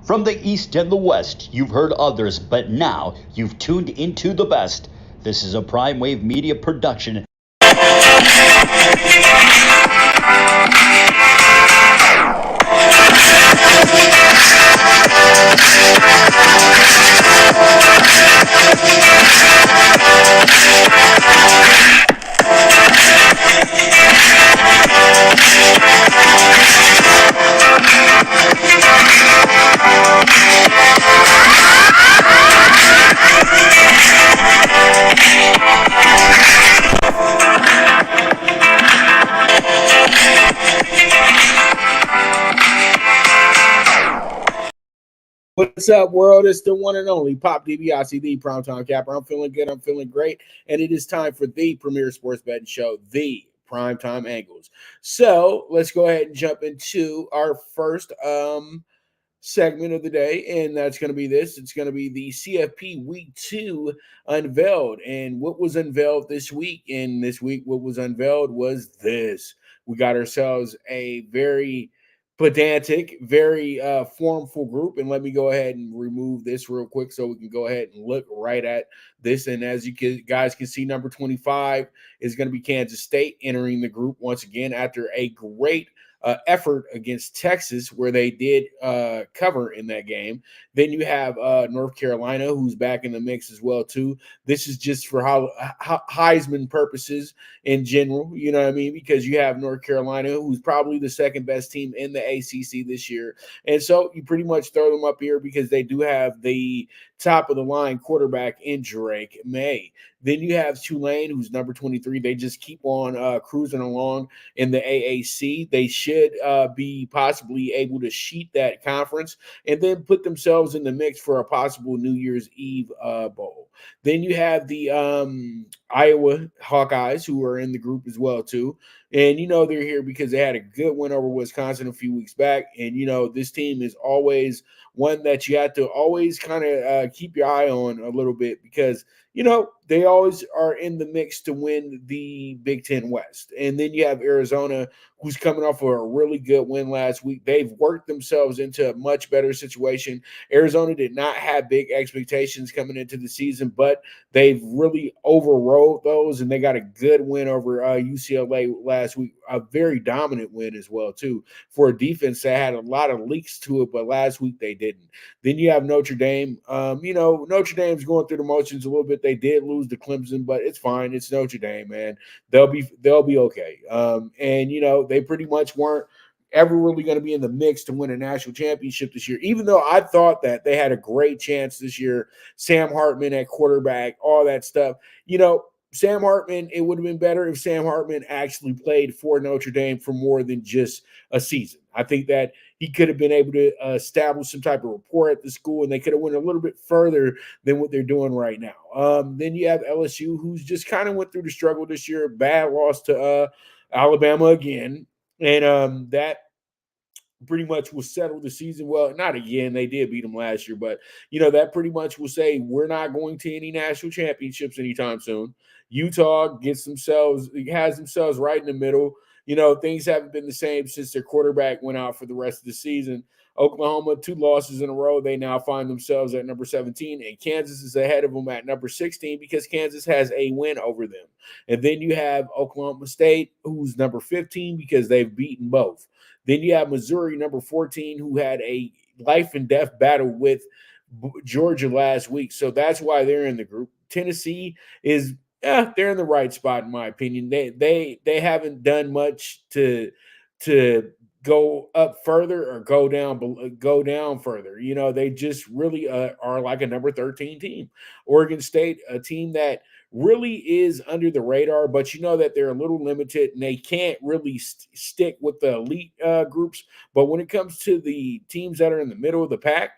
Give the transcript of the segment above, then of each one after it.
From the East and the West, you've heard others, but now you've tuned into the best. This is a Prime Wave Media production. What's up, world? It's the one and only Pop DiBiase, the Primetime Capper. I'm feeling good. I'm feeling great. And it is time for the premier sports betting show, the PrimeTime Angles. So let's go ahead and jump into our first segment of the day, and that's going to be this. It's going to be the CFP Week 2 unveiled. And what was unveiled this week? And this week, what was unveiled was this. We got ourselves a very pedantic, very formful group. And let me go ahead and remove this real quick so we can go ahead and look right at this. And as guys can see, number 25 is going to be Kansas State entering the group once again after a great effort against Texas, where they did cover in that game. Then you have North Carolina, who's back in the mix as well too. This is just for Heisman purposes in general, you know what I mean? Because you have North Carolina, who's probably the second best team in the ACC this year, and so you pretty much throw them up here because they do have the top of the line quarterback in Drake May. Then you have Tulane, who's number 23. They just keep on cruising along in the AAC. They should be possibly able to sheet that conference and then put themselves in the mix for a possible New Year's Eve bowl. Then you have the Iowa Hawkeyes, who are in the group as well too. And, you know, they're here because they had a good win over Wisconsin a few weeks back. And, you know, this team is always one that you have to always kind of keep your eye on a little bit because, you know, they always are in the mix to win the Big Ten West. And then you have Arizona, who's coming off of a really good win last week. They've worked themselves into a much better situation. Arizona did not have big expectations coming into the season, but they've really overrode those, and they got a good win over UCLA last week, a very dominant win as well, too, for a defense that had a lot of leaks to it, but last week they didn't. Then you have Notre Dame. You know, Notre Dame's going through the motions a little bit. They did lose to Clemson, but it's fine. It's Notre Dame, man. They'll be okay. And, you know, they pretty much weren't ever really going to be in the mix to win a national championship this year, even though I thought that they had a great chance this year. Sam Hartman at quarterback, all that stuff. You know, Sam Hartman, it would have been better if Sam Hartman actually played for Notre Dame for more than just a season. I think that he could have been able to establish some type of rapport at the school, and they could have went a little bit further than what they're doing right now. Then you have LSU, who's just kind of went through the struggle this year. Bad loss to Alabama again, and that pretty much will settle the season. Well, not again. They did beat them last year, but, you know, that pretty much will say we're not going to any national championships anytime soon. Utah has themselves right in the middle. You know, things haven't been the same since their quarterback went out for the rest of the season. Oklahoma, 2 losses in a row. They now find themselves at number 17, and Kansas is ahead of them at number 16 because Kansas has a win over them. And then you have Oklahoma State, who's number 15 because they've beaten both. Then you have Missouri, number 14, who had a life and death battle with Georgia last week. So that's why they're in the group. Tennessee is they're in the right spot, in my opinion. They haven't done much to go up further or go down further. You know, they just really are like a number 13 team. Oregon State, a team that really is under the radar, but you know that they're a little limited and they can't really stick with the elite groups. But when it comes to the teams that are in the middle of the pack,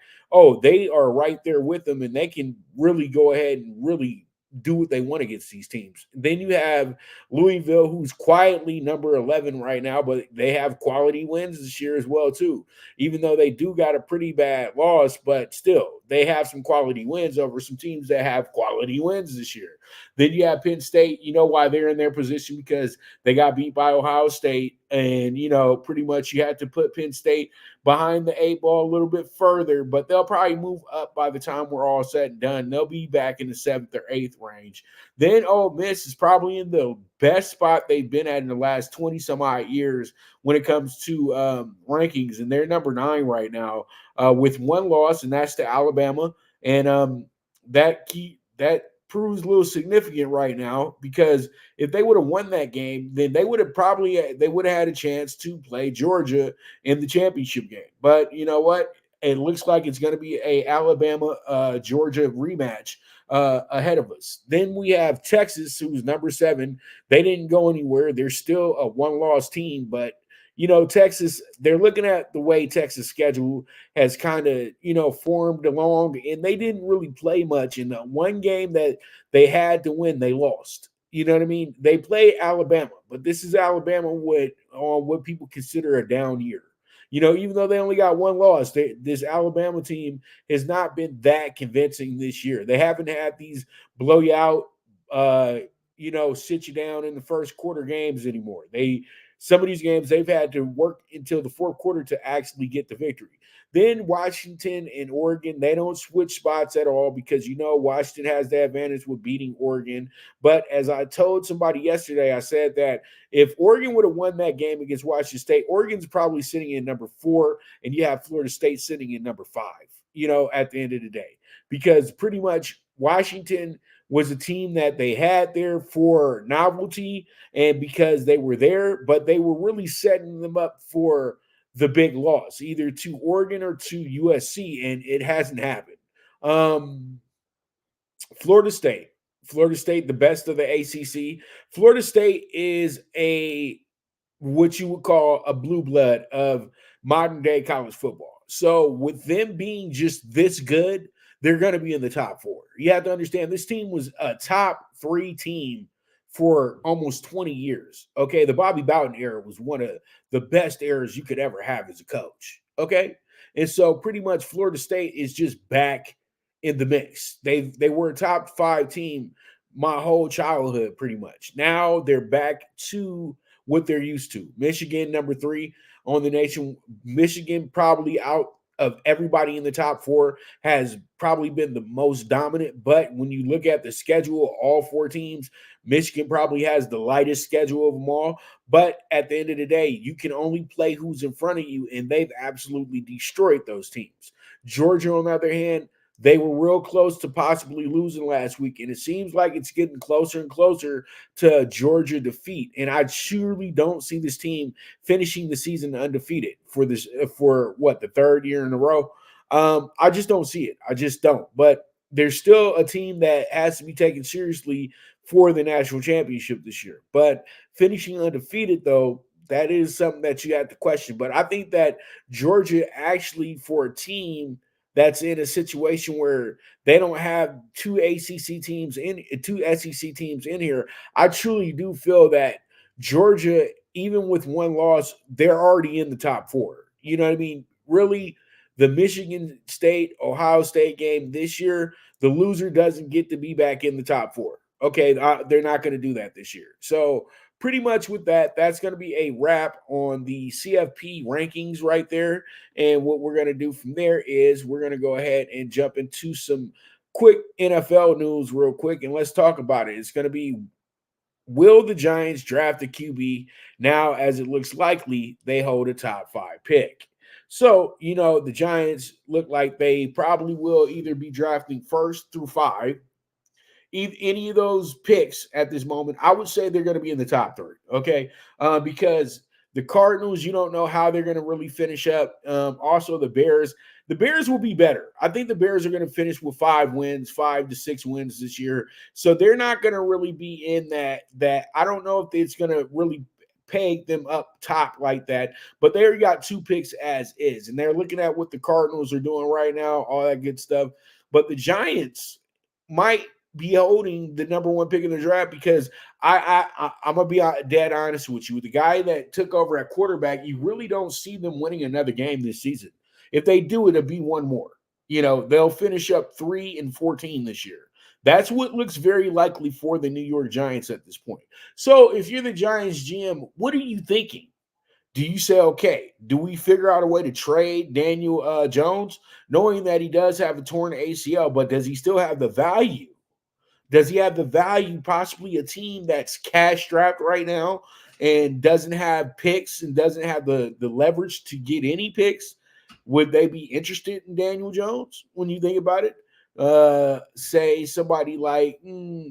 they are right there with them, and they can really go ahead and really do what they want against these teams. Then you have Louisville, who's quietly number 11 right now, but they have quality wins this year as well too. Even though they do got a pretty bad loss, but still they have some quality wins over some teams that have quality wins this year. Then you have Penn State. You know why they're in their position? Because they got beat by Ohio State. And, pretty much you had to put Penn State behind the eight ball a little bit further, but they'll probably move up by the time we're all said and done. They'll be back in the 7th or 8th range. Then Ole Miss is probably in the best spot they've been at in the last 20 some odd years when it comes to rankings. And they're number 9 right now with one loss, and that's to Alabama. And that proves a little significant right now, because if they would have won that game, then they would have had a chance to play Georgia in the championship game. But you know what? It looks like it's going to be a Alabama Georgia rematch ahead of us. Then we have Texas, who's number 7. They didn't go anywhere. They're still a one-loss team, but Texas, they're looking at the way Texas' schedule has kind of, formed along, and they didn't really play much. In the one game that they had to win, they lost. You know what I mean? They play Alabama, but this is Alabama on what people consider a down year. Even though they only got one loss, this Alabama team has not been that convincing this year. They haven't had these blow you out, sit you down in the first quarter games anymore. Some of these games, they've had to work until the fourth quarter to actually get the victory. Then Washington and Oregon, they don't switch spots at all, because Washington has the advantage with beating Oregon. But as I told somebody yesterday, I said that if Oregon would have won that game against Washington State, Oregon's probably sitting in number 4, and you have Florida State sitting in number 5, at the end of the day. Because pretty much Washington was a team that they had there for novelty and because they were there, but they were really setting them up for the big loss, either to Oregon or to USC, and it hasn't happened. Florida State, the best of the ACC. Florida State is what you would call a blue blood of modern day college football. So with them being just this good, they're going to be in the top 4. You have to understand, this team was a top 3 team for almost 20 years. Okay, the Bobby Bowden era was one of the best eras you could ever have as a coach. Okay, and so pretty much Florida State is just back in the mix. They were a top 5 team my whole childhood, pretty much. Now they're back to what they're used to. Michigan, number 3 on the nation. Michigan, probably out of everybody in the top 4, has probably been the most dominant. But when you look at the schedule of all 4 teams, Michigan probably has the lightest schedule of them all. But at the end of the day, you can only play who's in front of you, and they've absolutely destroyed those teams. Georgia, on the other hand, they were real close to possibly losing last week, and it seems like it's getting closer and closer to Georgia defeat. And I surely don't see this team finishing the season undefeated for the 3rd year in a row. I just don't see it. I just don't. But there's still a team that has to be taken seriously for the national championship this year. But finishing undefeated, though, that is something that you have to question. But I think that Georgia actually, for a team that's in a situation where they don't have 2 SEC teams in here, I truly do feel that Georgia, even with one loss, they're already in the top 4. You know what I mean? Really, the Michigan State, Ohio State game this year, the loser doesn't get to be back in the top 4. Okay, they're not going to do that this year. So pretty much with that, that's going to be a wrap on the CFP rankings right there. And what we're going to do from there is we're going to go ahead and jump into some quick NFL news real quick, and let's talk about it. It's going to be, will the Giants draft a QB now, as it looks likely they hold a top 5 pick? So, the Giants look like they probably will either be drafting 1st through 5. Any of those picks at this moment, I would say they're going to be in the top 3, okay? Because the Cardinals, you don't know how they're going to really finish up. Also, the Bears will be better. I think the Bears are going to finish with 5 to 6 wins this year. So they're not going to really be in that. I don't know if it's going to really peg them up top like that, but they already got 2 picks as is, and they're looking at what the Cardinals are doing right now, all that good stuff. But the Giants might be holding the number 1 pick in the draft, because I'm gonna be dead honest with you. The guy that took over at quarterback, you really don't see them winning another game this season. If they do, it'll be one more. They'll finish up 3-14 this year. That's what looks very likely for the New York Giants at this point. So if you're the Giants GM, what are you thinking? Do you say, okay, do we figure out a way to trade Daniel Jones, knowing that he does have a torn ACL, but does he still have the value? Does he have the value, possibly a team that's cash strapped right now and doesn't have picks and doesn't have the leverage to get any picks? Would they be interested in Daniel Jones when you think about it? Say somebody like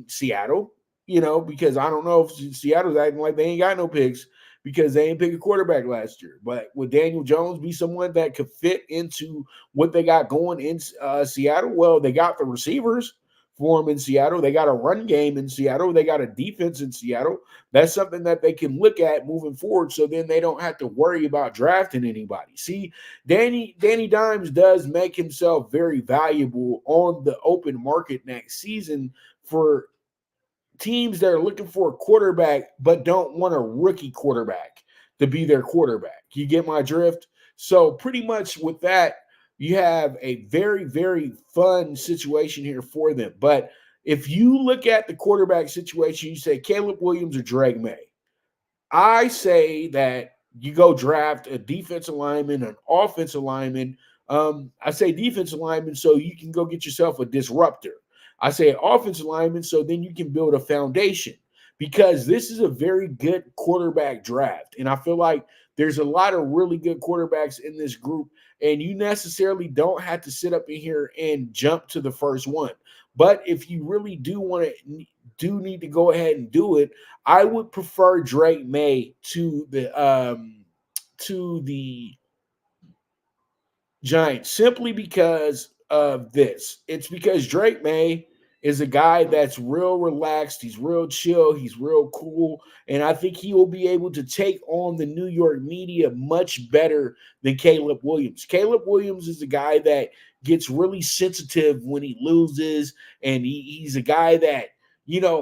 Seattle, because I don't know if Seattle's acting like they ain't got no picks because they ain't pick a quarterback last year. But would Daniel Jones be someone that could fit into what they got going in Seattle? Well, they got the receivers for them in Seattle. They got a run game in Seattle. They got a defense in Seattle. That's something that they can look at moving forward, so then they don't have to worry about drafting anybody. See, Danny Dimes does make himself very valuable on the open market next season for teams that are looking for a quarterback but don't want a rookie quarterback to be their quarterback. You get my drift? So pretty much with that, you have a very, very fun situation here for them. But if you look at the quarterback situation, you say Caleb Williams or Drake May. I say that you go draft a defensive lineman, an offensive lineman. I say defensive lineman so you can go get yourself a disruptor. I say offensive lineman so then you can build a foundation because this is a very good quarterback draft. And I feel like there's a lot of really good quarterbacks in this group, and you necessarily don't have to sit up in here and jump to the first one. But if you really do need to go ahead and do it, I would prefer Drake May to the Giants simply because of this. It's because Drake May is a guy that's real relaxed. He's real chill. He's real cool. And I think he will be able to take on the New York media much better than Caleb Williams. Caleb Williams is a guy that gets really sensitive when he loses. And he's a guy that,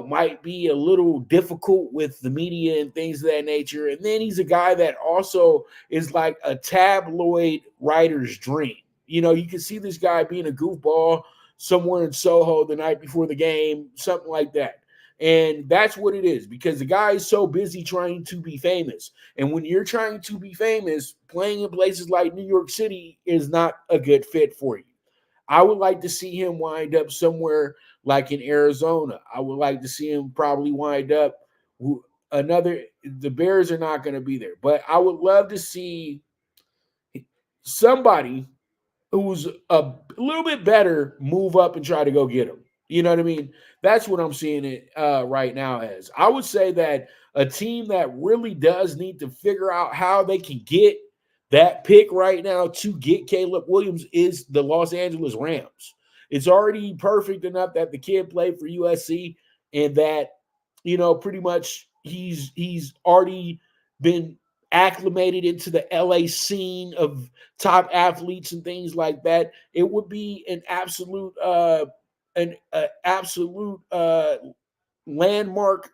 might be a little difficult with the media and things of that nature. And then he's a guy that also is like a tabloid writer's dream. You can see this guy being a goofball somewhere in Soho the night before the game, something like that. And that's what it is because the guy is so busy trying to be famous. And when you're trying to be famous, playing in places like New York City is not a good fit for you. I would like to see him wind up somewhere like in Arizona. I would like to see him probably wind up the Bears are not going to be there, but I would love to see somebody who's a little bit better move up and try to go get him. You know what I mean? That's what I'm seeing it right now as. I would say that a team that really does need to figure out how they can get that pick right now to get Caleb Williams is the Los Angeles Rams. It's already perfect enough that the kid played for USC and that, pretty much he's already been acclimated into the LA scene of top athletes and things like that. It would be an absolute landmark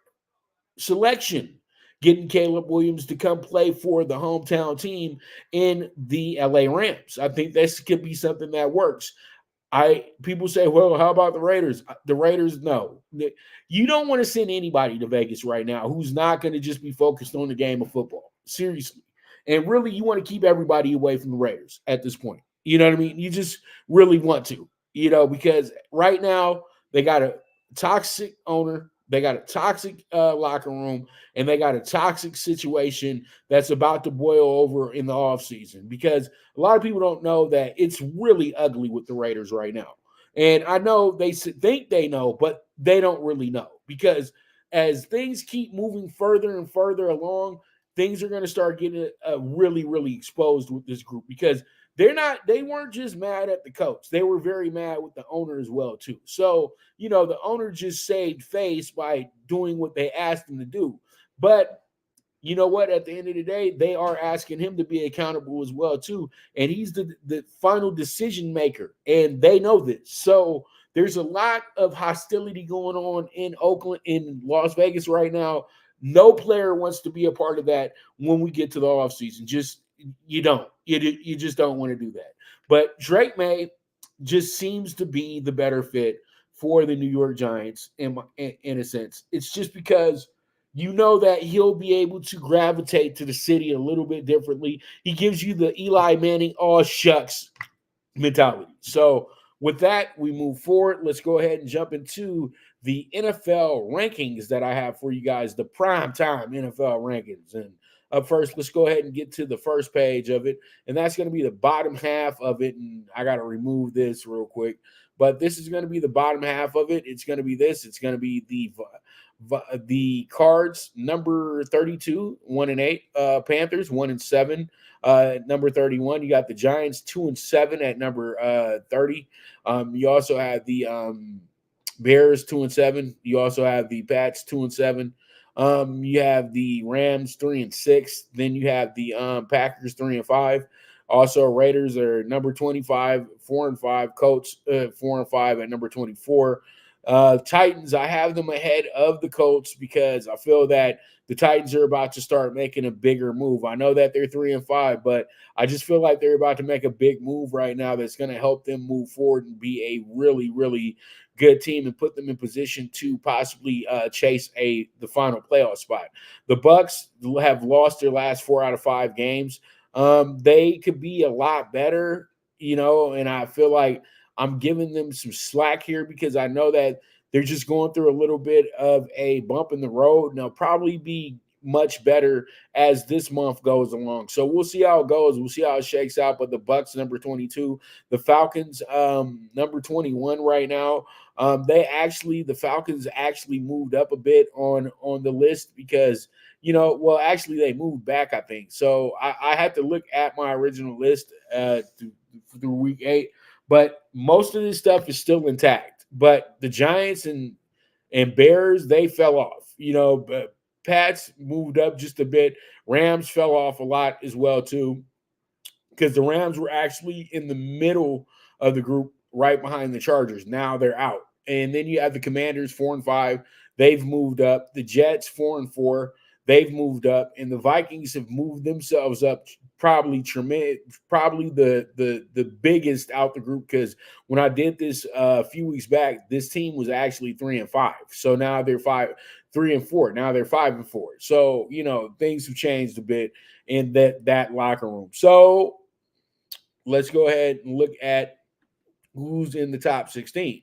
selection getting Caleb Williams to come play for the hometown team in the LA Rams. I think this could be something that works. People say, well, how about the Raiders? The Raiders, no. You don't want to send anybody to Vegas right now who's not going to just be focused on the game of football. Seriously. And really, you want to keep everybody away from the Raiders at this point. You know what I mean? You just really want to, because right now they got a toxic owner, they got a toxic locker room, and they got a toxic situation that's about to boil over in the offseason because a lot of people don't know that it's really ugly with the Raiders right now. And I know they think they know, but they don't really know because as things keep moving further and further along, things are going to start getting really, really exposed with this group because they weren't just mad at the coach. They were very mad with the owner as well, too. So, the owner just saved face by doing what they asked him to do. But you know what? At the end of the day, they are asking him to be accountable as well, too. And he's the final decision maker. And they know this. So there's a lot of hostility going on in Oakland, in Las Vegas right now. No player wants to be a part of that when we get to the offseason. You don't. You just don't want to do that. But Drake May just seems to be the better fit for the New York Giants in a sense. It's just because you know that he'll be able to gravitate to the city a little bit differently. He gives you the Eli Manning, all shucks mentality. So with that, we move forward. Let's go ahead and jump into the NFL rankings that I have for you guys, the PrimeTime NFL rankings. And up first, let's go ahead and get to the first page of it. And that's going to be the bottom half of it. And I got to remove this real quick. But this is going to be the bottom half of it. It's going to be this. It's going to be the Cards, number 32, 1-8. Panthers, 1-7. Number 31, you got the Giants 2-7 at number 30. You also have the Bears 2-7. You also have the Pats 2-7. You have the Rams 3-6. Then you have the Packers 3-5. Also, Raiders are number 25, 4-5. Colts 4-5 at number 24. Titans, I have them ahead of the Colts because I feel that the Titans are about to start making a bigger move. I know that they're 3-5, but I just feel like they're about to make a big move right now that's going to help them move forward and be a really, really good team and put them in position to possibly chase the final playoff spot. The Bucks have lost their last 4 out of 5 games. They could be a lot better, and I feel like I'm giving them some slack here because I know that they're just going through a little bit of a bump in the road, and they'll probably be much better as this month goes along. So we'll see how it goes. We'll see how it shakes out. But the Bucks, number 22, the Falcons, number 21 right now. The Falcons actually moved up a bit on the list because actually they moved back, I think. So I had to look at my original list through week 8. But most of this stuff is still intact. But the Giants and Bears, they fell off. But Pats moved up just a bit. Rams fell off a lot as well, too, because the Rams were actually in the middle of the group right behind the Chargers. Now they're out. And then you have the Commanders, 4-5. They've moved up. The Jets, 4-4. They've moved up. And the Vikings have moved themselves up probably the biggest out the group, because when I did this a few weeks back, this team was actually 3-5. So now they're 3-4. Now they're 5-4. So things have changed a bit in that locker room. So let's go ahead and look at who's in the top 16.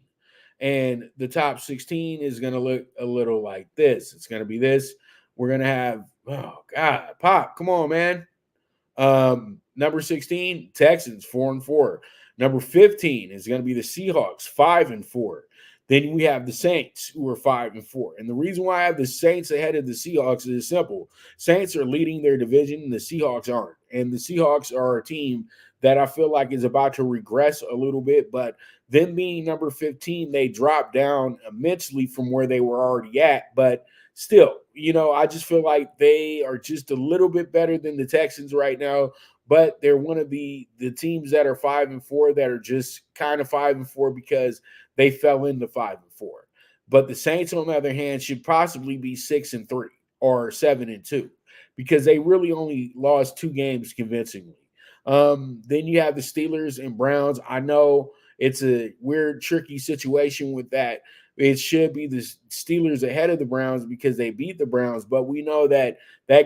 And the top 16 is going to look a little like this. It's going to be this. We're going to have, oh God, Pop, come on, man. Number 16, Texans, 4-4. Number 15 is going to be the Seahawks, 5-4. Then we have the Saints, who are 5-4. And the reason why I have the Saints ahead of the Seahawks is simple. Saints are leading their division, and the Seahawks aren't. And the Seahawks are a team that I feel like is about to regress a little bit. But them being number 15, they dropped down immensely from where they were already at. But still, I just feel like they are just a little bit better than the Texans right now. But they're one of the teams that are 5-4 that are just kind of 5-4 because they fell into 5-4. But the Saints, on the other hand, should possibly be 6-3 or 7-2 because they really only lost 2 games convincingly. Then you have the Steelers and Browns. I know it's a weird, tricky situation with that. It should be the Steelers ahead of the Browns because they beat the Browns, but we know that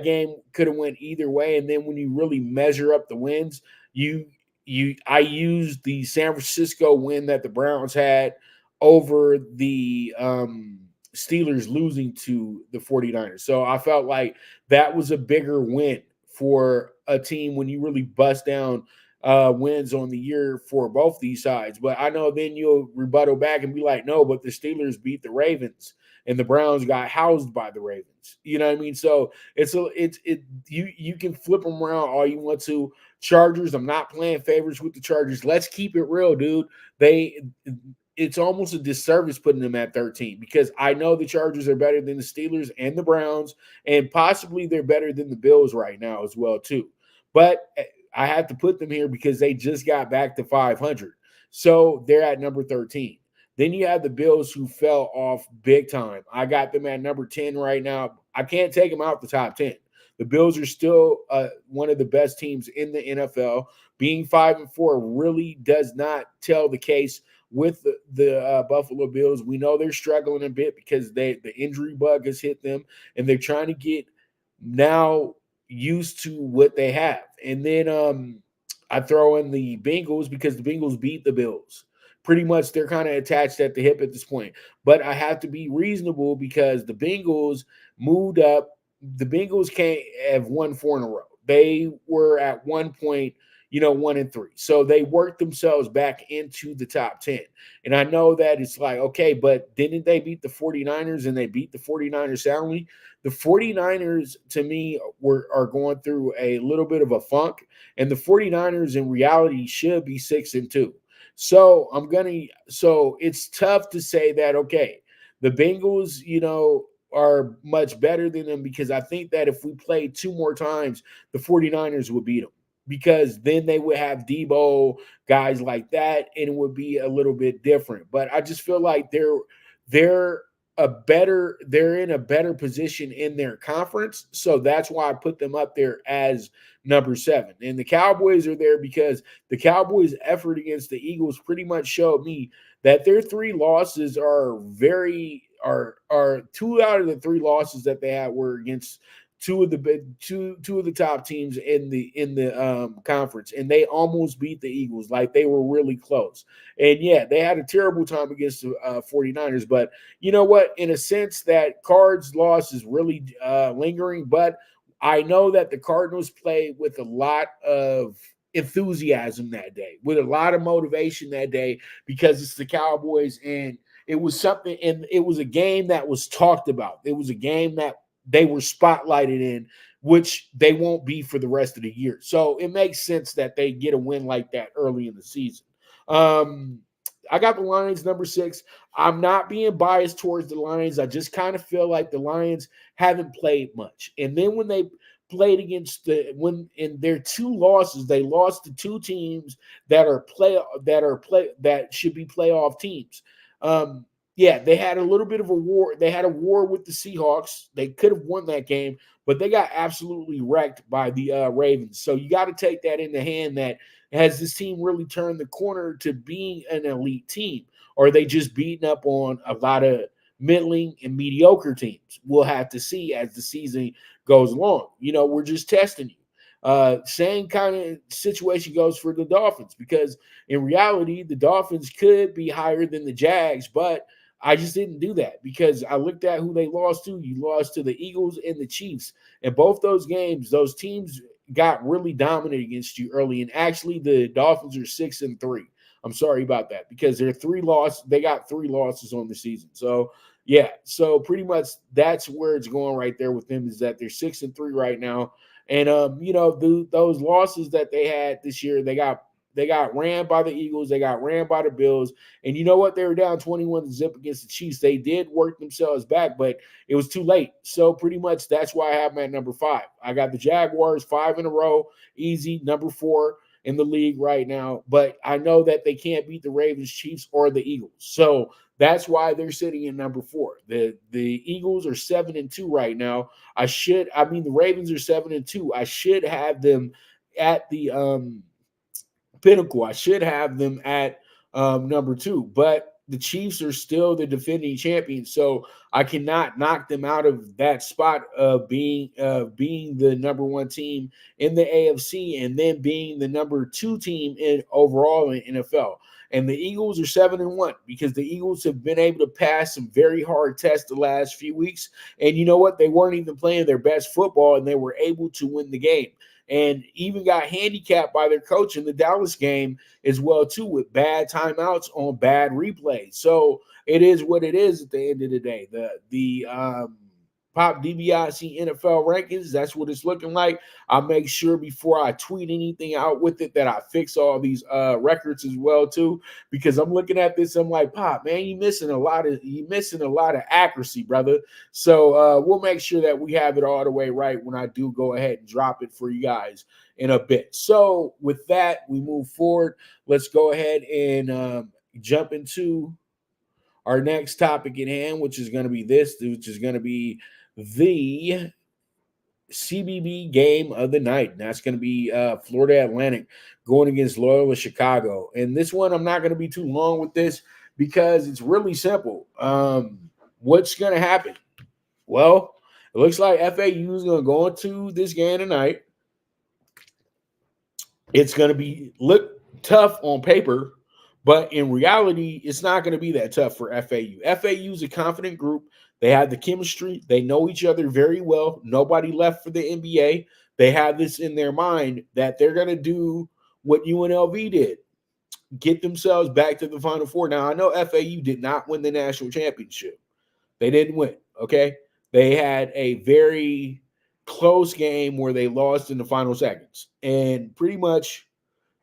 game could have went either way. And then when you really measure up the wins, I used the San Francisco win that the Browns had over the Steelers losing to the 49ers. So I felt like that was a bigger win for a team when you really bust down wins on the year for both these sides. But I know then you'll rebuttal back and be like, no, but the Steelers beat the Ravens and the Browns got housed by the Ravens. You know what I mean? So you can flip them around all you want to. Chargers, I'm not playing favorites with the Chargers. Let's keep it real, dude. It's almost a disservice putting them at 13 because I know the Chargers are better than the Steelers and the Browns, and possibly they're better than the Bills right now as well, too. But I have to put them here because they just got back to 500. So they're at number 13. Then you have the Bills, who fell off big time. I got them at number 10 right now. I can't take them out the top 10. The Bills are still one of the best teams in the NFL. Being 5-4 really does not tell the case with the Buffalo Bills. We know they're struggling a bit because the injury bug has hit them, and they're trying to get now used to what they have. And then I throw in the Bengals because the Bengals beat the Bills. Pretty much they're kind of attached at the hip at this point. But I have to be reasonable because the Bengals moved up. The Bengals can't have won 4 in a row. They were at one point, 1-3. So they worked themselves back into the top 10. And I know that it's like, okay, but didn't they beat the 49ers and they beat the 49ers soundly? The 49ers, to me, are going through a little bit of a funk, and the 49ers in reality should be 6-2. So so it's tough to say that, okay, the Bengals, are much better than them because I think that if we played 2 more times, the 49ers would beat them because then they would have Debo, guys like that, and it would be a little bit different. But I just feel like they're they're in a better position in their conference. So that's why I put them up there as number 7. And the Cowboys are there because the Cowboys' effort against the Eagles pretty much showed me that their 3 losses are 2 out of the 3 losses that they had were against two of the top teams in the conference, and they almost beat the Eagles. Like, they were really close. And yeah, they had a terrible time against the 49ers, but you know what? In a sense, that Cards loss is really lingering, but I know that the Cardinals played with a lot of enthusiasm that day, with a lot of motivation that day, because it's the Cowboys, and it was something, and it was a game that was talked about. It was a game that they were spotlighted in, which they won't be for the rest of the year. So it makes sense that they get a win like that early in the season. I got the Lions number 6. I'm not being biased towards the Lions. I just kind of feel like the Lions haven't played much. And then when they played against in their 2 losses, they lost to 2 teams that should be playoff teams. Yeah, they had a little bit of a war. They had a war with the Seahawks. They could have won that game, but they got absolutely wrecked by the Ravens. So you got to take that in the hand. That has this team really turned the corner to being an elite team, or are they just beating up on a lot of middling and mediocre teams? We'll have to see as the season goes along. We're just testing you. Same kind of situation goes for the Dolphins, because in reality, the Dolphins could be higher than the Jags, but I just didn't do that because I looked at who they lost to. You lost to the Eagles and the Chiefs. And both those games, those teams got really dominant against you early. And actually, the Dolphins are 6-3. I'm sorry about that because they're 3 losses. They got 3 losses on the season. So, yeah. So pretty much that's where it's going right there with them, is that they're 6-3 right now. And, those losses that they had this year, they got ran by the Eagles. They got ran by the Bills. And you know what? They were down 21-0 against the Chiefs. They did work themselves back, but it was too late. So pretty much that's why I have them at number 5. I got the Jaguars 5 in a row, easy, number 4 in the league right now. But I know that they can't beat the Ravens, Chiefs, or the Eagles. So that's why they're sitting in number 4. The Eagles are 7-2 right now. The Ravens are 7-2. I should have them at the pinnacle. I should have them at number 2, but the Chiefs are still the defending champions, so I cannot knock them out of that spot of being the number 1 team in the AFC and then being the number 2 team in overall in NFL. And the Eagles are 7-1 because the Eagles have been able to pass some very hard tests the last few weeks. And you know what? They weren't even playing their best football, and they were able to win the game. And even got handicapped by their coach in the Dallas game as well, too, with bad timeouts on bad replays. So it is what it is at the end of the day. The Pop DBIC NFL rankings, that's what it's looking like. I'll make sure before I tweet anything out with it that I fix all these records as well, too, because I'm looking at this. I'm like, Pop, man, you're missing a lot of accuracy, brother. So we'll make sure that we have it all the way right when I do go ahead and drop it for you guys in a bit. So with that, we move forward. Let's go ahead and jump into our next topic at hand, which is going to be the CBB game of the night. And that's going to be Florida Atlantic going against Loyola Chicago. And this one, I'm not going to be too long with this because it's really simple. What's going to happen? Well, it looks like FAU is going to go into this game tonight. It's going to look tough on paper, but in reality, it's not going to be that tough for FAU. FAU is a confident group. They have the chemistry. They know each other very well. Nobody left for the NBA. They have this in their mind that they're going to do what UNLV did, get themselves back to the Final Four. Now, I know FAU did not win the national championship. They didn't win, okay? They had a very close game where they lost in the final seconds. And pretty much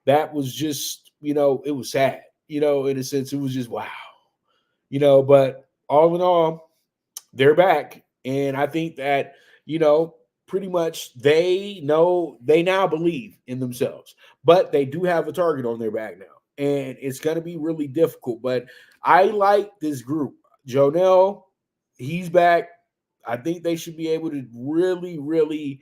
that was just, it was sad, in a sense. It was just, wow. But all in all, they're back. And I think that, pretty much they now believe in themselves. But they do have a target on their back now. And it's going to be really difficult. But I like this group. Jonell, he's back. I think they should be able to really, really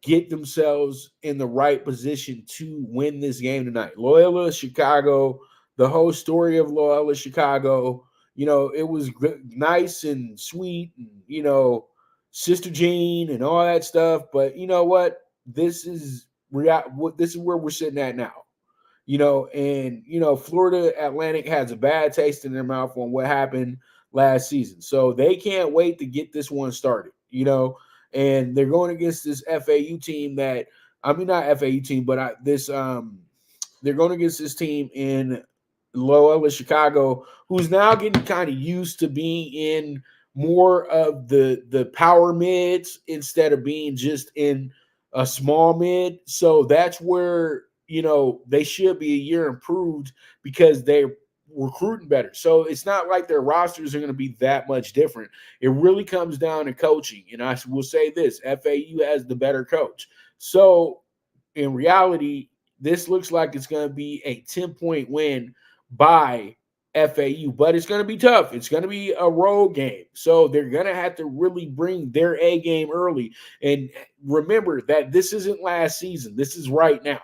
get themselves in the right position to win this game tonight. Loyola Chicago, the whole story of Loyola Chicago, it was nice and sweet and, Sister Jean and all that stuff. But you know what? This is where we're sitting at now. Florida Atlantic has a bad taste in their mouth on what happened last season. So they can't wait to get this one started, and they're going against this FAU team not FAU team, but they're going against this team in Loyola Chicago, who's now getting kind of used to being in more of the power mids instead of being just in a small mid. So that's where they should be a year improved because they're recruiting better. So it's not like their rosters are going to be that much different. It really comes down to coaching. And I will say this, FAU has the better coach. So in reality, this looks like it's going to be a 10-point win by FAU, but it's going to be tough. It's going to be a road game. So they're going to have to really bring their A game early. And remember that this isn't last season. This is right now.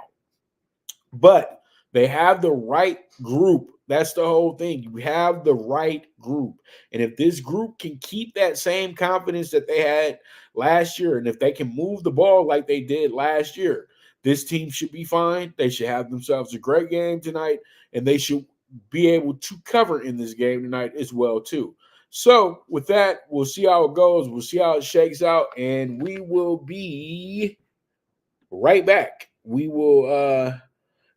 But they have the right group. That's the whole thing. You have the right group. And if this group can keep that same confidence that they had last year, and if they can move the ball like they did last year, this team should be fine. They should have themselves a great game tonight, and they should be able to cover in this game tonight as well, too. So with that, we'll see how it goes. We'll see how it shakes out, and we will be right back. We will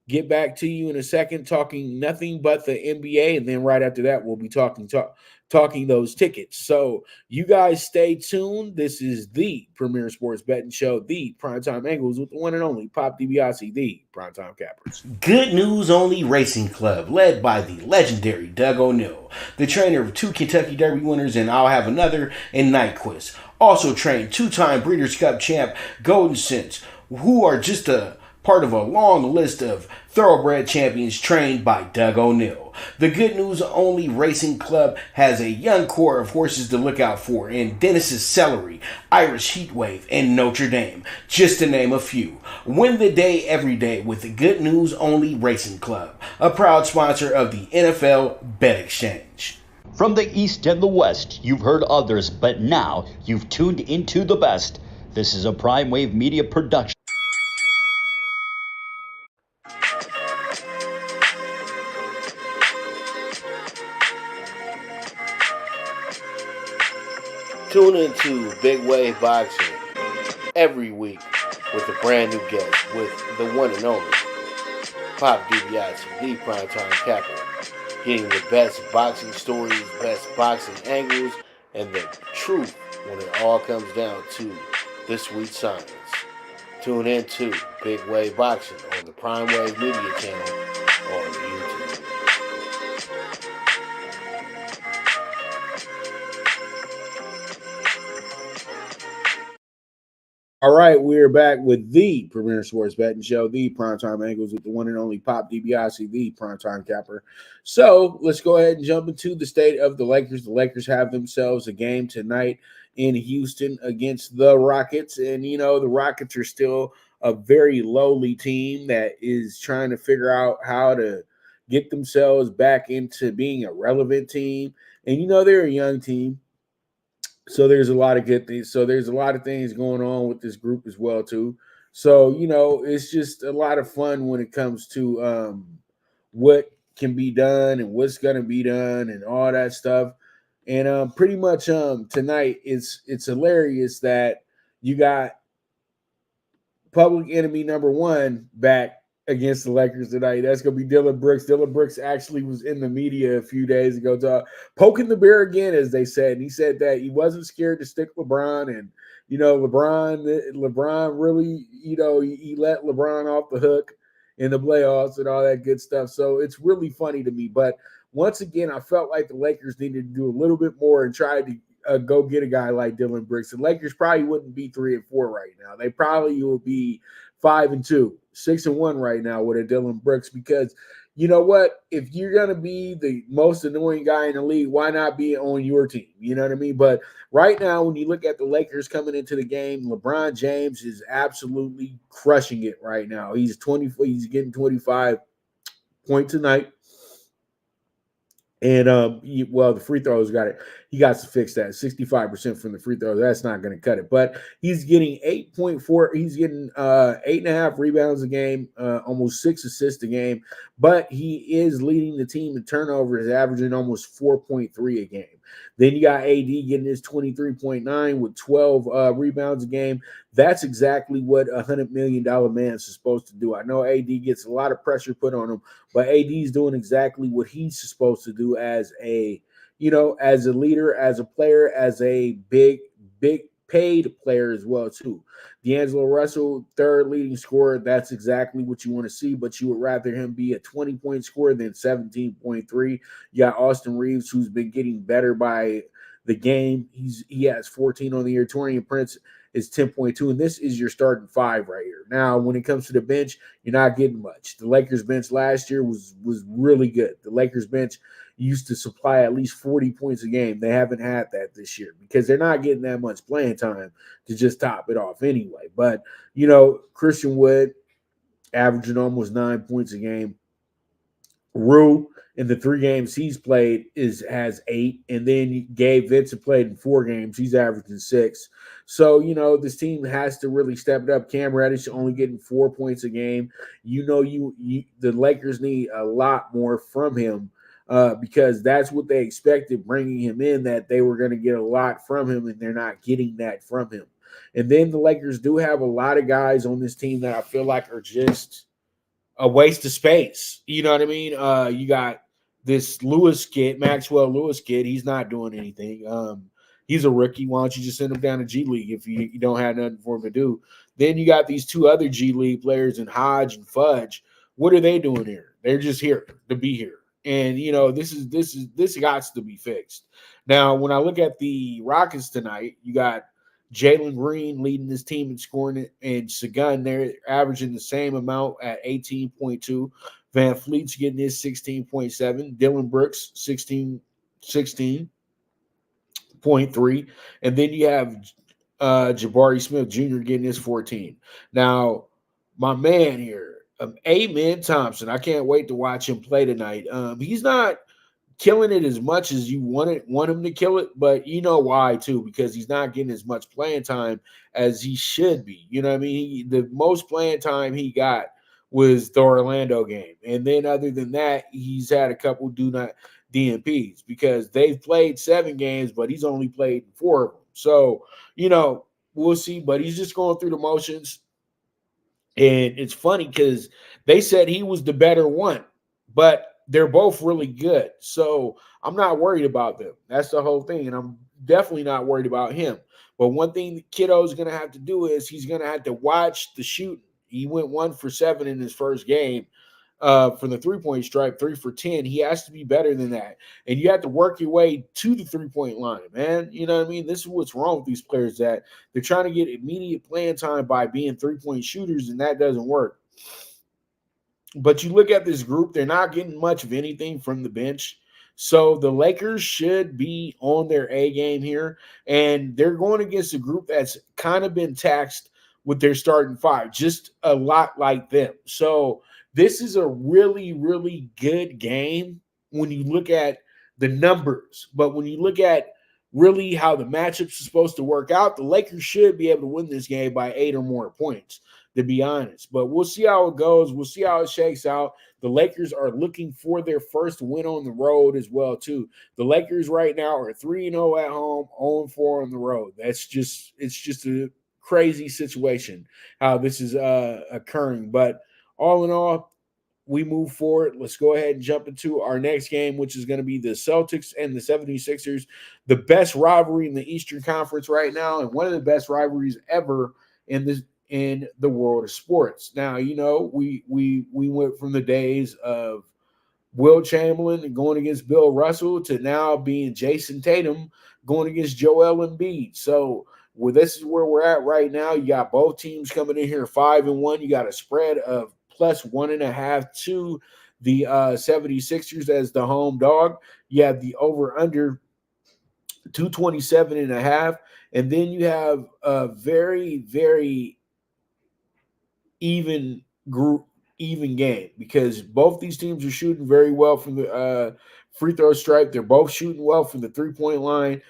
get back to you in a second, talking nothing but the NBA, and then right after that, we'll be talking those tickets. So you guys stay tuned. This is the Premier Sports Betting Show, the PrimeTime Angles with the one and only Pop DiBiase, the PrimeTime Cappers. Good News Only Racing Club, led by the legendary Doug O'Neill, the trainer of 2 Kentucky Derby winners, and I'll have another in Nyquist. Also trained 2-time Breeders' Cup champ Golden Sense, who are just a part of a long list of thoroughbred champions trained by Doug O'Neill. The Good News Only Racing Club has a young core of horses to look out for in Dennis's Celery, Irish Heatwave, and Notre Dame, just to name a few. Win the day every day with the Good News Only Racing Club, a proud sponsor of the NFL Bet Exchange. From the East and the West, you've heard others, but now you've tuned into the best. This is a Prime Wave Media production. Tune into Big Wave Boxing every week with a brand new guest with the one and only Pop DiBiase, the PrimeTime Capper, getting the best boxing stories, best boxing angles, and the truth when it all comes down to the sweet science. Tune into Big Wave Boxing on the Prime Wave Media channel on YouTube. All right, we're back with the premier sports betting show, the PrimeTime Angles, with the one and only Pop DiBiase, the primetime capper. So let's go ahead and jump into the state of the Lakers. The Lakers have themselves a game tonight in Houston against the Rockets. And, the Rockets are still a very lowly team that is trying to figure out how to get themselves back into being a relevant team. And, they're a young team. So there's a lot of good things. So there's a lot of things going on with this group as well too. So it's just a lot of fun when it comes to what can be done and what's going to be done and all that stuff. And pretty much tonight it's hilarious that you got public enemy number one back against the Lakers tonight. That's going to be Dillon Brooks. Dillon Brooks actually was in the media a few days ago poking the bear again, as they said. And he said that he wasn't scared to stick LeBron. And, LeBron really, he let LeBron off the hook in the playoffs and all that good stuff. So it's really funny to me. But once again, I felt like the Lakers needed to do a little bit more and try to go get a guy like Dillon Brooks. The Lakers probably wouldn't be 3-4 right now. They probably will be 5-2, 6-1 right now with a Dillon Brooks, because you know what? If you're gonna be the most annoying guy in the league, why not be on your team? You know what I mean? But right now, when you look at the Lakers coming into the game, LeBron James is absolutely crushing it right now. He's getting 25 points tonight. And the free throws got it. He got to fix that. 65% from the free throws. That's not going to cut it. But he's getting 8.4. He's getting 8.5 rebounds a game, almost 6 assists a game. But he is leading the team in turnovers, averaging almost 4.3 a game. Then you got AD getting his 23.9 with 12 rebounds a game. That's exactly what a $100 million man is supposed to do. I know AD gets a lot of pressure put on him, but AD is doing exactly what he's supposed to do as a leader, as a player, as a big paid player as well too. D'Angelo Russell, third leading scorer. That's exactly what you want to see, but you would rather him be a 20-point scorer than 17.3. You got Austin Reeves, who's been getting better by the game. He has 14 on the year. Torian Prince is 10.2, and this is your starting five right here. Now, when it comes to the bench, you're not getting much. The Lakers bench last year was really good. The Lakers bench used to supply at least 40 points a game. They haven't had that this year because they're not getting that much playing time to just top it off anyway. But, Christian Wood averaging almost 9 points a game. Rue, in the 3 games he's played, has 8, and then Gabe Vincent played in 4 games. He's averaging 6. So this team has to really step it up. Cam Reddish only getting 4 points a game. The Lakers need a lot more from him because that's what they expected bringing him in. That they were going to get a lot from him, and they're not getting that from him. And then the Lakers do have a lot of guys on this team that I feel like are just a waste of space. You know what I mean? You got this Maxwell Lewis kid. He's not doing anything. He's a rookie. Why don't you just send him down to G League if you don't have nothing for him to do? Then you got these 2 other G League players in Hodge and Fudge. What are they doing here? They're just here to be here. And this got to be fixed. Now, when I look at the Rockets tonight, you got Jalen Green leading this team in scoring, and Sagan, they're averaging the same amount at 18.2. Van Fleet's getting his 16.7. Dillon Brooks, 16.3. And then you have Jabari Smith Jr. getting his 14. Now, my man here, Amen Thompson, I can't wait to watch him play tonight. He's not killing it as much as you want him to kill it, but you know why too, because he's not getting as much playing time as he should be. You know what I mean? The most playing time he got was the Orlando game, and then other than that, he's had a couple DNPs because they've played 7 games, but he's only played 4 of them. So we'll see, but he's just going through the motions. And it's funny because they said he was the better one, but they're both really good. So I'm not worried about them. That's the whole thing. And I'm definitely not worried about him. But one thing the kiddo is going to have to do is he's going to have to watch the shooting. He went 1 for 7 in his first game. for the 3-point stripe, 3 for 10. He has to be better than that. And you have to work your way to the 3-point line, man. You know what I mean? This is what's wrong with these players, that they're trying to get immediate playing time by being 3-point shooters, and that doesn't work. But you look at this group, they're not getting much of anything from the bench. So the Lakers should be on their A game here, and they're going against a group that's kind of been taxed with their starting five, just a lot like them. So this is a really, really good game when you look at the numbers. But when you look at really how the matchups are supposed to work out, the Lakers should be able to win this game by 8 or more points, to be honest. But we'll see how it goes. We'll see how it shakes out. The Lakers are looking for their first win on the road as well, too. The Lakers right now are 3-0 at home, 0-4 on the road. It's just a crazy situation how this is occurring. But all in all, we move forward. Let's go ahead and jump into our next game, which is going to be the Celtics and the 76ers, the best rivalry in the Eastern Conference right now, and one of the best rivalries ever in the world of sports. Now, you know, we went from the days of Will Chamberlain going against Bill Russell to now being Jason Tatum going against Joel Embiid. So, well, this is where we're at right now. You got both teams coming in here 5-1. You got a spread of plus 1.5 to the 76ers as the home dog. You have the over-under 227.5. And then you have a very, very even game, because both these teams are shooting very well from the free throw stripe. They're both shooting well from the 3-point line.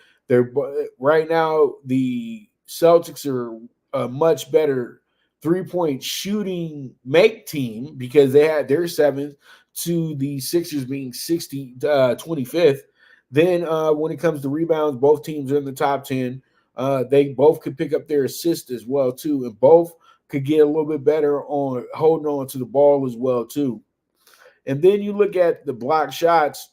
Right now, the Celtics are a much better 3-point shooting make team because they had their 7th to the Sixers being 25th. Then when it comes to rebounds, both teams are in the top 10. They both could pick up their assists as well, too, and both could get a little bit better on holding on to the ball as well, too. And then you look at the block shots,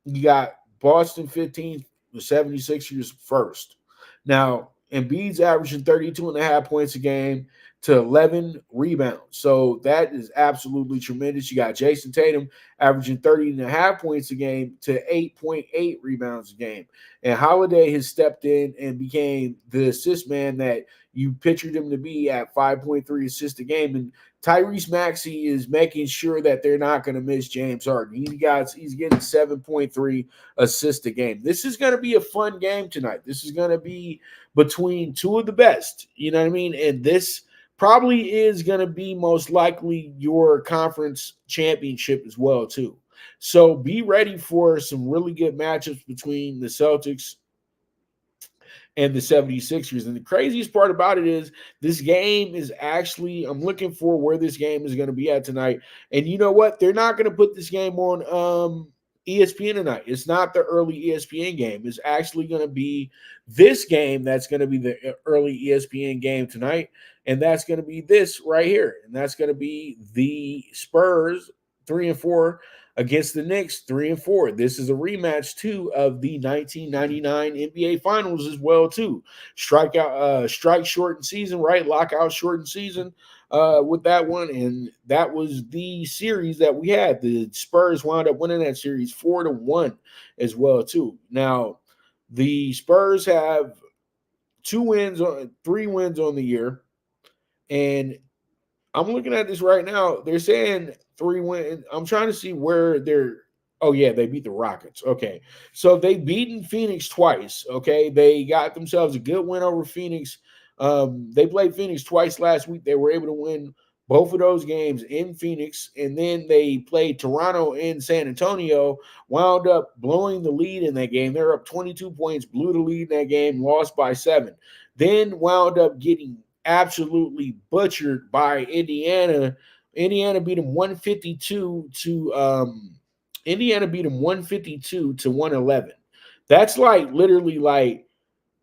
you got Boston 15th, the 76ers first. Now, Embiid's averaging 32.5 points a game to 11 rebounds. So that is absolutely tremendous. You got Jason Tatum averaging 30.5 points a game to 8.8 rebounds a game. And Holiday has stepped in and became the assist man that you pictured him to be at 5.3 assists a game. And Tyrese Maxey is making sure that they're not going to miss James Harden. He's getting 7.3 assists a game. This is going to be a fun game tonight. This is going to be between two of the best. You know what I mean? And this probably is going to be most likely your conference championship as well, too. So be ready for some really good matchups between the Celtics and the 76ers. And the craziest part about it is this game is actually, I'm looking for where this game is going to be at tonight. And you know what? They're not going to put this game on ESPN tonight. It's not the early ESPN game. It's actually going to be this game that's going to be the early ESPN game tonight. And that's going to be this right here. And that's going to be the Spurs 3-4 against the Knicks 3-4. This is a rematch too of the 1999 NBA Finals as well too. Strike shortened season, right? Lockout shortened season with that one, and that was the series that we had. The Spurs wound up winning that series 4-1 as well too. Now the Spurs have 3 wins on the year, and I'm looking at this right now. They're saying 3 wins. I'm trying to see where they're. Oh, yeah, they beat the Rockets. Okay. So they've beaten Phoenix twice. Okay. They got themselves a good win over Phoenix. They played Phoenix twice last week. They were able to win both of those games in Phoenix. And then they played Toronto and San Antonio, wound up blowing the lead in that game. They're up 22 points, blew the lead in that game, lost by 7. Then wound up getting absolutely butchered by Indiana. Indiana beat them 152 to 111. That's like literally like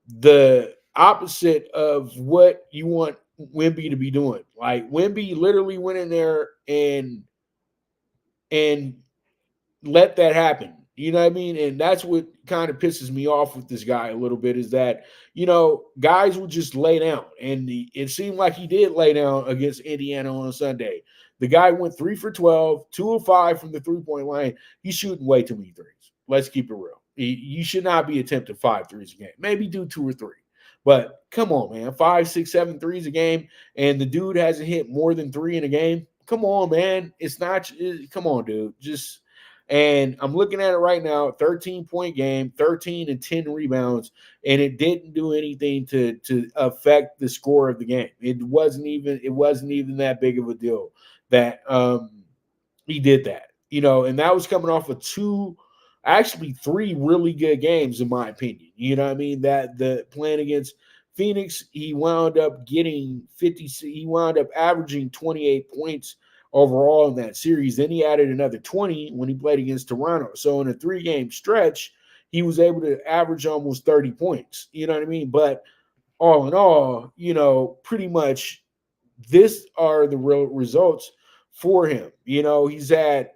the opposite of what you want Wemby to be doing. Like Wemby literally went in there and let that happen. You know what I mean? And that's what kind of pisses me off with this guy a little bit, is that, you know, guys will just lay down. And it seemed like he did lay down against Indiana on Sunday. The guy went 3 for 12, 2 of 5 from the 3-point line. He's shooting way too many threes. Let's keep it real. You should not be attempting 5 threes a game. Maybe do 2 or 3. But come on, man. 5, 6, 7 threes a game, and the dude hasn't hit more than 3 in a game. Come on, man. It's not – come on, dude. And I'm looking at it right now, 13-point game, 13 and 10 rebounds, and it didn't do anything to affect the score of the game. It wasn't even that big of a deal that he did that. And that was coming off of 3 really good games, in my opinion. You know what I mean? That the playing against Phoenix, he wound up getting 50. He wound up averaging 28 points overall in that series. Then he added another 20 when he played against Toronto. So in a 3-game stretch, he was able to average almost 30 points. You know what I mean? But all in all, pretty much this are the real results for him. He's had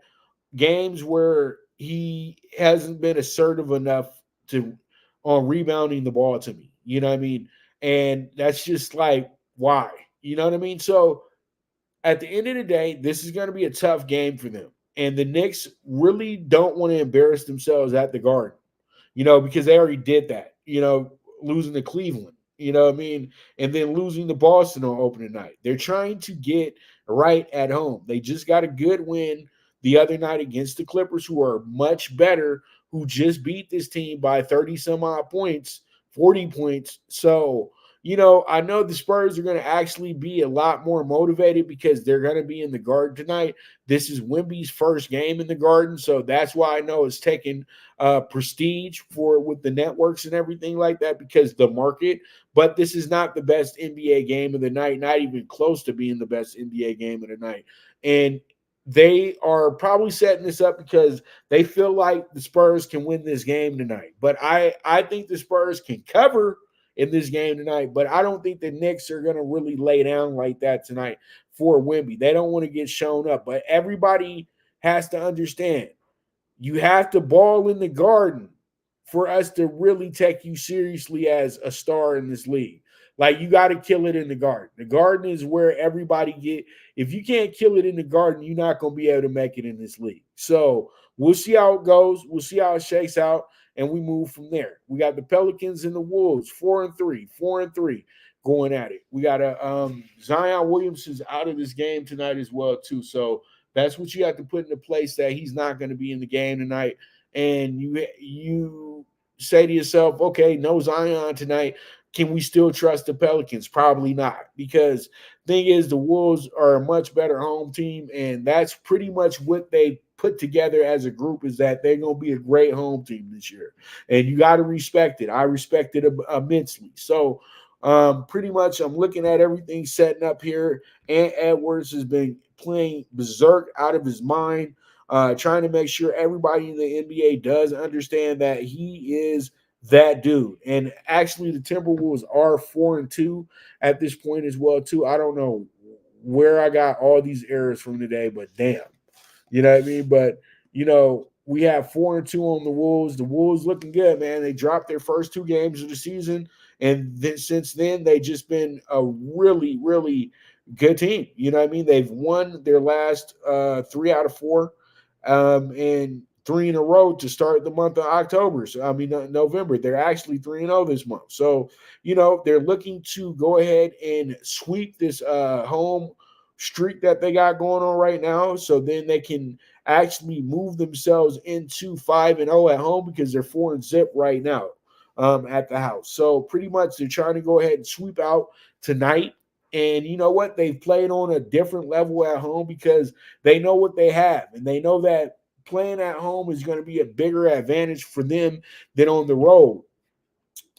games where he hasn't been assertive enough on rebounding the ball to me. You know what I mean? And that's just like, why? You know what I mean? So at the end of the day, this is going to be a tough game for them. And the Knicks really don't want to embarrass themselves at the Garden, because they already did that, losing to Cleveland, you know what I mean? And then losing to Boston on opening night. They're trying to get right at home. They just got a good win the other night against the Clippers, who are much better, who just beat this team by 30 some odd points, 40 points. So, I know the Spurs are going to actually be a lot more motivated because they're going to be in the Garden tonight. This is Wemby's first game in the Garden, so that's why I know it's taking prestige with the networks and everything like that, because the market. But this is not the best NBA game of the night, not even close to being the best NBA game of the night. And they are probably setting this up because they feel like the Spurs can win this game tonight. But I think the Spurs can cover in this game tonight, but I don't think the Knicks are going to really lay down like that tonight for Wemby. They don't want to get shown up, but everybody has to understand you have to ball in the Garden for us to really take you seriously as a star in this league. Like, you got to kill it in the Garden. The Garden is where everybody if you can't kill it in the Garden, you're not going to be able to make it in this league. So we'll see how it goes. We'll see how it shakes out, and we move from there. We got the Pelicans and the Wolves, 4-3 going at it. We got Zion Williamson's out of this game tonight as well, too. So that's what you have to put into place, that he's not going to be in the game tonight. And you say to yourself, okay, no Zion tonight. Can we still trust the Pelicans? Probably not, because thing is, the Wolves are a much better home team, and that's pretty much what they put together as a group, is that they're going to be a great home team this year. And you got to respect it. I respect it immensely. So pretty much I'm looking at everything setting up here. And Edwards has been playing berserk out of his mind, trying to make sure everybody in the NBA does understand that he is that dude. And actually, the Timberwolves are 4-2 at this point as well, too. I don't know where I got all these errors from today, but damn. You know what I mean? But, we have 4-2 on the Wolves. The Wolves looking good, man. They dropped their first 2 games of the season, and then since then, they've just been a really, really good team. You know what I mean? They've won their last 3 out of 4, and 3 in a row to start the month of October. So, November. They're actually 3-0 this month. So, they're looking to go ahead and sweep this home streak that they got going on right now. So then they can actually move themselves into 5-0 at home, because they're 4-0 right now at the house. So pretty much they're trying to go ahead and sweep out tonight. And you know what? They've played on a different level at home because they know what they have. And they know that playing at home is going to be a bigger advantage for them than on the road,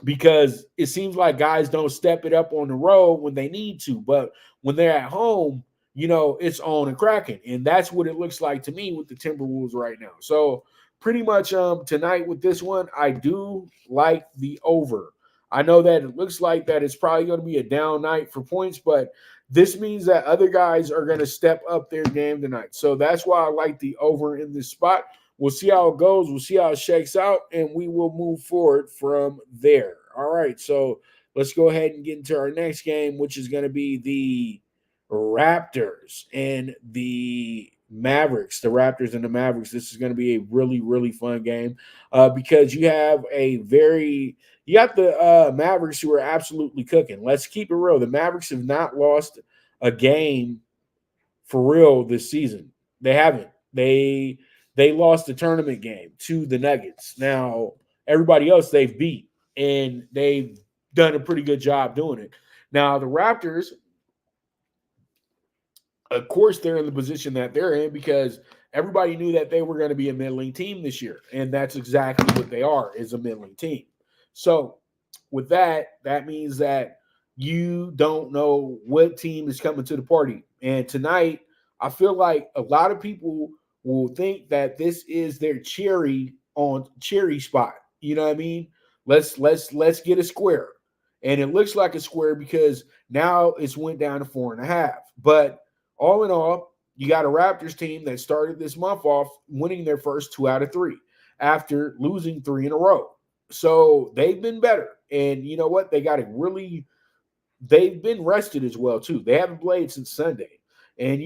because it seems like guys don't step it up on the road when they need to. But when they're at home, it's on and cracking. And that's what it looks like to me with the Timberwolves right now. So pretty much tonight with this one, I do like the over. I know that it looks like that it's probably going to be a down night for points, but this means that other guys are going to step up their game tonight. So that's why I like the over in this spot. We'll see how it goes. We'll see how it shakes out, and we will move forward from there. All right, so let's go ahead and get into our next game, which is going to be the Raptors and the Mavericks. The Raptors and the Mavericks. This is going to be a really, really fun game because you have you got the Mavericks who are absolutely cooking. Let's keep it real. The Mavericks have not lost a game for real this season. They haven't. They lost the tournament game to the Nuggets. Now everybody else they've beat, and they've done a pretty good job doing it. Now the Raptors, of course, they're in the position that they're in because everybody knew that they were going to be a middling team this year, and that's exactly what they are, is a middling team. So with that, that means that you don't know what team is coming to the party. And tonight, I feel like a lot of people will think that this is their cherry spot. You know what I mean? Let's get a square. And it looks like a square because now it's went down to 4.5. But all in all, you got a Raptors team that started this month off winning their first 2 out of 3 after losing 3 in a row. So they've been better. And you know what? They've been rested as well, too. They haven't played since Sunday. And,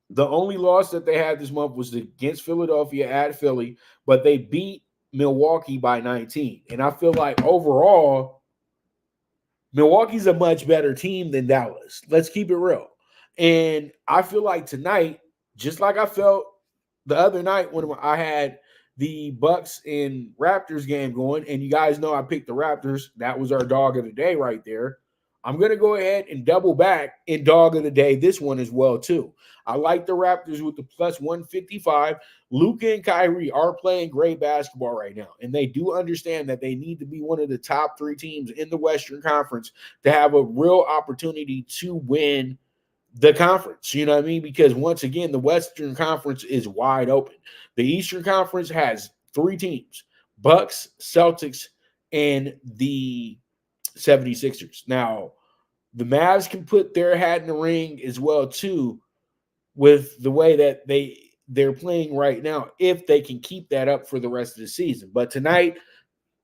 the only loss that they had this month was against Philadelphia at Philly, but they beat Milwaukee by 19. And I feel like overall, Milwaukee's a much better team than Dallas. Let's keep it real. And I feel like tonight, just like I felt the other night when I had the Bucks and Raptors game going, and you guys know I picked the Raptors. That was our dog of the day right there. I'm going to go ahead and double back in dog of the day this one as well, too. I like the Raptors with the plus 155. Luka and Kyrie are playing great basketball right now, and they do understand that they need to be one of the top 3 teams in the Western Conference to have a real opportunity to win the conference. You know what I mean? Because once again, the Western Conference is wide open. The Eastern Conference has 3 teams: Bucks, Celtics, and the 76ers. Now, the Mavs can put their hat in the ring as well, too, with the way that they're playing right now, if they can keep that up for the rest of the season. But tonight,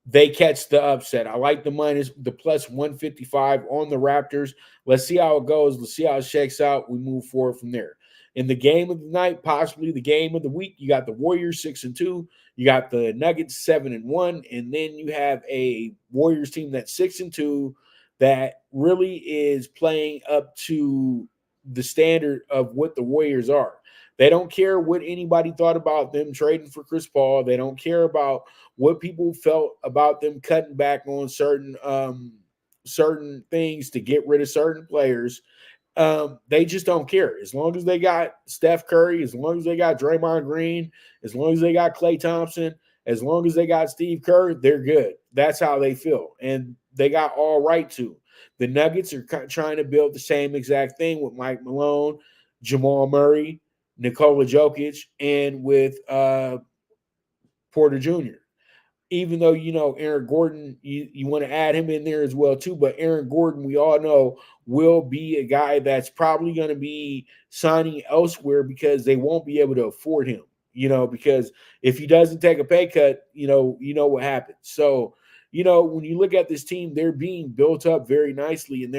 they catch the upset. I like the plus 155 on the Raptors. Let's see how it goes. Let's see how it shakes out. We move forward from there. In the game of the night, possibly the game of the week, you got the Warriors 6-2. You got the Nuggets 7-1, and then you have a Warriors team that's 6-2 that really is playing up to the standard of what the Warriors are. They don't care what anybody thought about them trading for Chris Paul. They don't care about what people felt about them cutting back on certain things to get rid of certain players. They just don't care. As long as they got Steph Curry, as long as they got Draymond Green, as long as they got Klay Thompson, as long as they got Steve Kerr, they're good. That's how they feel. And they got all right to. The Nuggets are trying to build the same exact thing with Mike Malone, Jamal Murray, Nikola Jokic, and with Porter Jr. Even though, Aaron Gordon, you want to add him in there as well, too. But Aaron Gordon, we all know, will be a guy that's probably going to be signing elsewhere because they won't be able to afford him, because if he doesn't take a pay cut, you know what happens. So, when you look at this team, they're being built up very nicely, and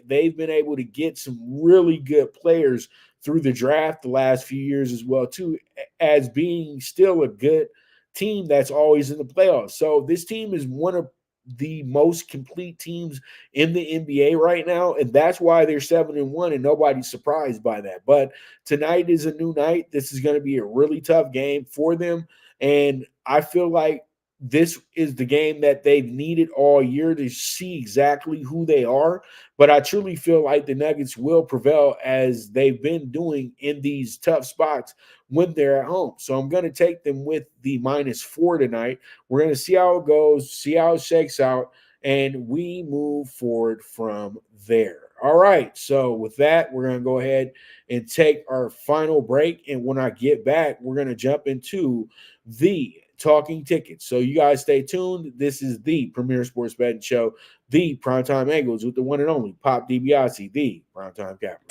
they've been able to get some really good players through the draft the last few years as well, too, as being still a good team that's always in the playoffs. So this team is one of the most complete teams in the NBA right now, and that's why they're 7-1, and nobody's surprised by that. But tonight is a new night. This is going to be a really tough game for them, and I feel like this is the game that they've needed all year to see exactly who they are. But I truly feel like the Nuggets will prevail as they've been doing in these tough spots when they're at home. So I'm going to take them with the -4 tonight. We're going to see how it goes, see how it shakes out, and we move forward from there. All right. So with that, we're going to go ahead and take our final break. And when I get back, we're going to jump into the Talking Tickets. So you guys stay tuned. This is the Premier Sports Betting Show, the PrimeTime Angles with the one and only Pop DiBiase, the PrimeTime Capital.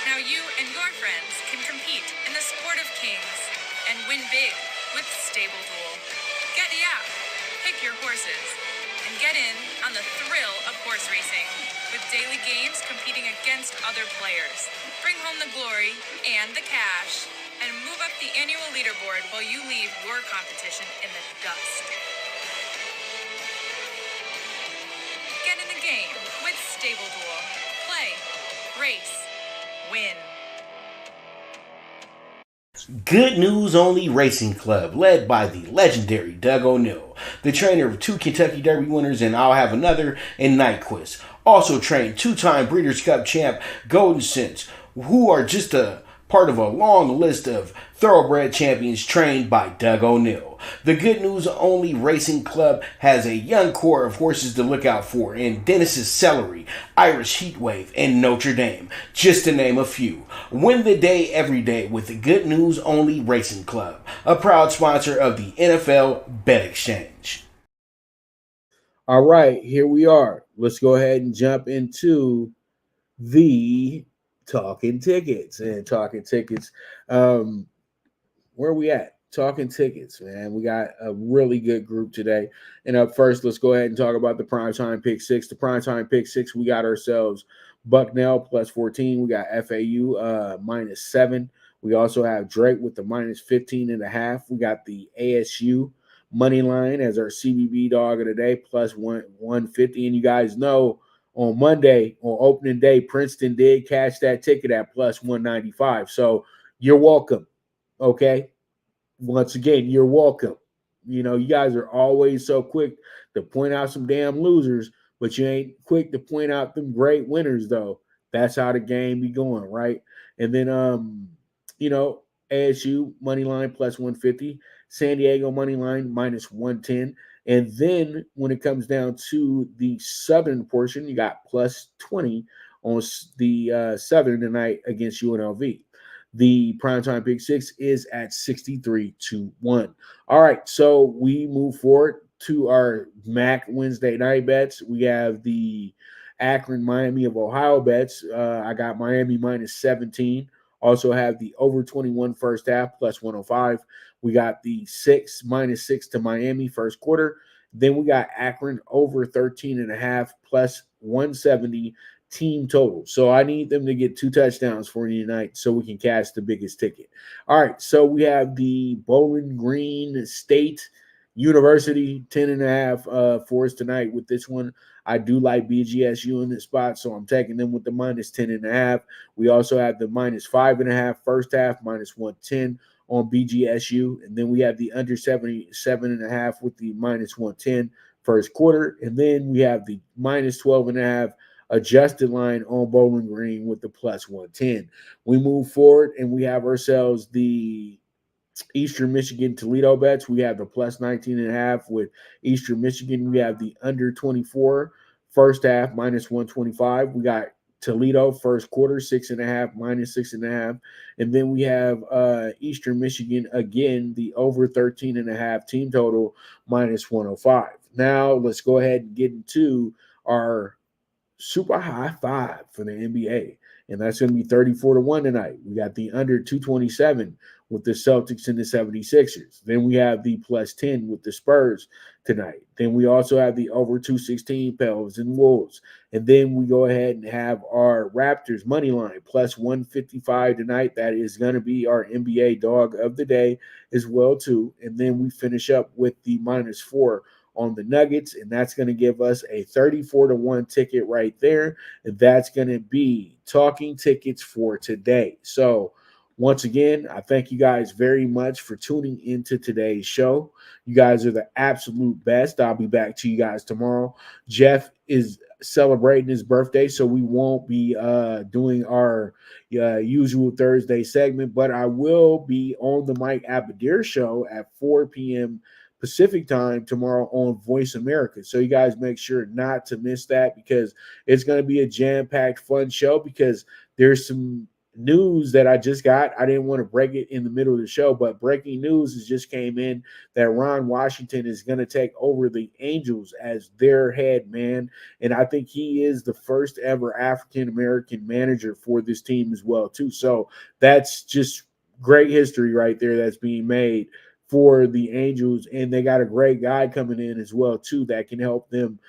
Now you and your friends can compete in the sport of kings and win big with Stable Duel. Get the app, pick your horses, and get in on the thrill of horse racing. With daily games competing against other players. Bring home the glory and the cash. And move up the annual leaderboard while you leave your competition in the dust. Get in the game with Stable Duel. Play, race, win. Good News Only Racing Club, led by the legendary Doug O'Neill, the trainer of 2 Kentucky Derby winners and I'll Have Another and Nyquist. Also trained 2-time Breeders' Cup champ Golden Sense, who are just a part of a long list of thoroughbred champions trained by Doug O'Neill. The Good News Only Racing Club has a young core of horses to look out for in Dennis's Celery, Irish Heatwave, and Notre Dame, just to name a few. Win the day every day with the Good News Only Racing Club, a proud sponsor of the NFL Bet Exchange. All right, here we are. Let's go ahead and jump into the Talkin Tickets. And Talkin Tickets, where are we at? Talkin Tickets, man. We got a really good group today. And up first, let's go ahead and talk about the PrimeTime PK6. The PrimeTime PK6, we got ourselves Bucknell plus 14. We got FAU minus 7. We also have Drake with the minus 15.5. We got the ASU money line as our CBB dog of the day plus 150. And you guys know on Monday, on opening day, Princeton did cash that ticket at plus 195. So you're welcome. Okay. Once again, you're welcome. You know, you guys are always so quick to point out some damn losers, but you ain't quick to point out them great winners, though. That's how the game be going, right? And then, ASU money line plus 150, San Diego money line minus 110. And then when it comes down to the southern portion, you got plus 20 on the southern tonight against UNLV. The PrimeTime PK6 is at 63-1. All right, so we move forward to our MAC Wednesday night bets. We have the Akron, Miami of Ohio bets. I got Miami minus 17. Also have the over 21 first half plus 105. We got the minus 6 to Miami first quarter. Then we got Akron over 13.5 plus 170 team total. So I need them to get 2 touchdowns for you tonight so we can cash the biggest ticket. All right, so we have the Bowling Green State University 10.5 for us tonight with this one. I do like BGSU in this spot, so I'm taking them with the minus 10.5. We also have the minus 5.5 first half, minus 110 on BGSU. And then we have the under 77.5 with the minus 110 first quarter. And then we have the minus 12.5 adjusted line on Bowling Green with the plus 110. We move forward and we have ourselves the Eastern Michigan Toledo bets. We have the plus 19.5 with Eastern Michigan. We have the under 24 first half minus 125. We got Toledo first quarter 6.5 minus 6.5. And then we have Eastern Michigan again, the over 13.5 team total minus 105. Now let's go ahead and get into our super high five for the NBA. And that's going to be 34-1 tonight. We got the under 227 with the Celtics and the 76ers. Then we have the plus 10 with the Spurs tonight. Then we also have the over 216 Pels and Wolves. And then we go ahead and have our Raptors money line plus 155 tonight. That is going to be our NBA dog of the day as well too. And then we finish up with the minus 4 on the Nuggets, and that's going to give us a 34-1 ticket right there. And that's going to be Talking Tickets for today. So once again, I thank you guys very much for tuning into today's show. You guys are the absolute best. I'll be back to you guys tomorrow. Jeff is celebrating his birthday, so we won't be doing our usual Thursday segment, but I will be on the Mike Abadir show at 4 p.m. Pacific time tomorrow on Voice America. So you guys make sure not to miss that because it's going to be a jam-packed, fun show because there's some news that I just got. I didn't want to break it in the middle of the show, but breaking news has just came in that Ron Washington is going to take over the Angels as their head man. And I think he is the first ever African-American manager for this team as well, too. So that's just great history right there that's being made for the Angels, and they got a great guy coming in as well too that can help them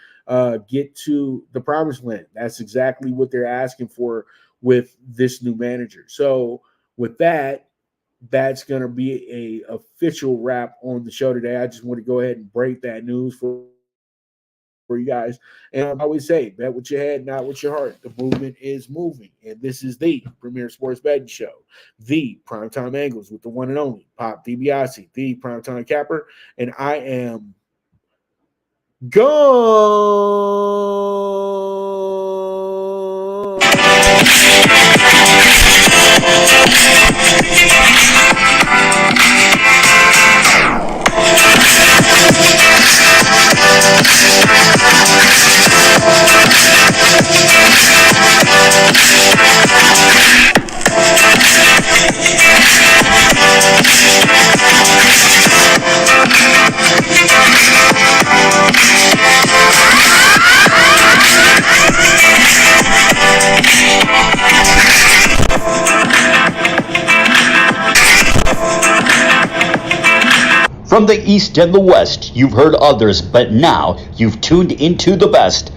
get to the promised land. That's exactly what they're asking for with this new manager. So with that, that's going to be a official wrap on the show today. I just want to go ahead and break that news for you guys. And I always say, bet with your head, not with your heart. The movement is moving. And this is the Premier Sports Betting Show, the PrimeTime Angles with the one and only Pop DiBiase, the PrimeTime Capper. And I am gone. From the East and the West, you've heard others, but now you've tuned into the best.